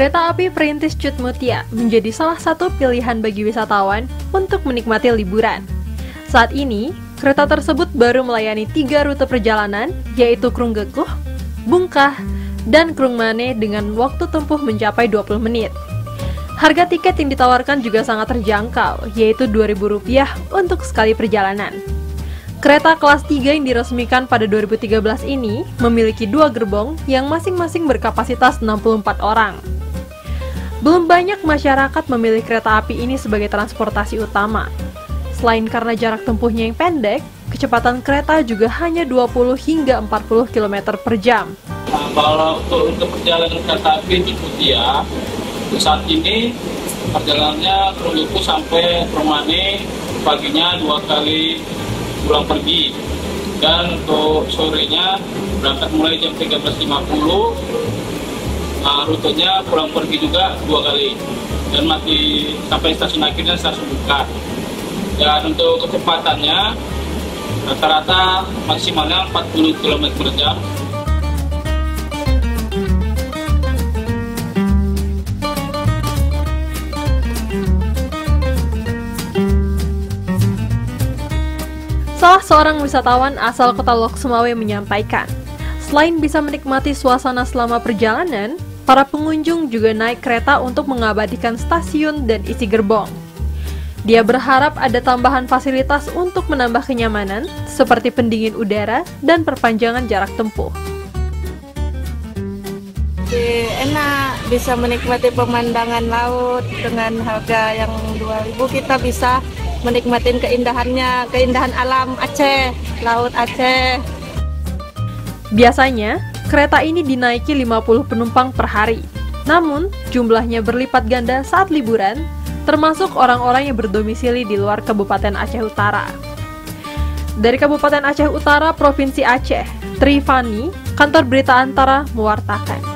Kereta api Perintis Cut Mutia menjadi salah satu pilihan bagi wisatawan untuk menikmati liburan. Saat ini, kereta tersebut baru melayani 3 rute perjalanan, yaitu Krunggekuh, Bungkah, dan Krungmane dengan waktu tempuh mencapai 20 menit. Harga tiket yang ditawarkan juga sangat terjangkau, yaitu Rp2.000 untuk sekali perjalanan. Kereta kelas 3 yang diresmikan pada 2013 ini memiliki 2 gerbong yang masing-masing berkapasitas 64 orang. Belum banyak masyarakat memilih kereta api ini sebagai transportasi utama. Selain karena jarak tempuhnya yang pendek, kecepatan kereta juga hanya 20 hingga 40 km per jam. Nah, kalau untuk perjalanan kereta api di Mutia, saat ini perjalanannya Krunggekuh sampai Krungmane paginya 2 kali pulang pergi, dan untuk sorenya berangkat mulai jam 13.50. Rutenya pulang pergi juga 2 kali, dan masih sampai stasiun akhirnya stasiun Bungkah. Dan untuk kecepatannya rata-rata maksimalnya 40 km per jam. Salah seorang wisatawan asal kota Lok Sumawe menyampaikan, selain bisa menikmati suasana selama perjalanan, para pengunjung juga naik kereta untuk mengabadikan stasiun dan isi gerbong. Dia berharap ada tambahan fasilitas untuk menambah kenyamanan, seperti pendingin udara dan perpanjangan jarak tempuh. Enak, bisa menikmati pemandangan laut dengan harga yang 2.000, kita bisa menikmati keindahannya, keindahan alam Aceh, laut Aceh. Biasanya, kereta ini dinaiki 50 penumpang per hari. Namun, jumlahnya berlipat ganda saat liburan, termasuk orang-orang yang berdomisili di luar Kabupaten Aceh Utara. Dari Kabupaten Aceh Utara, Provinsi Aceh, Trifani, Kantor Berita Antara mewartakan.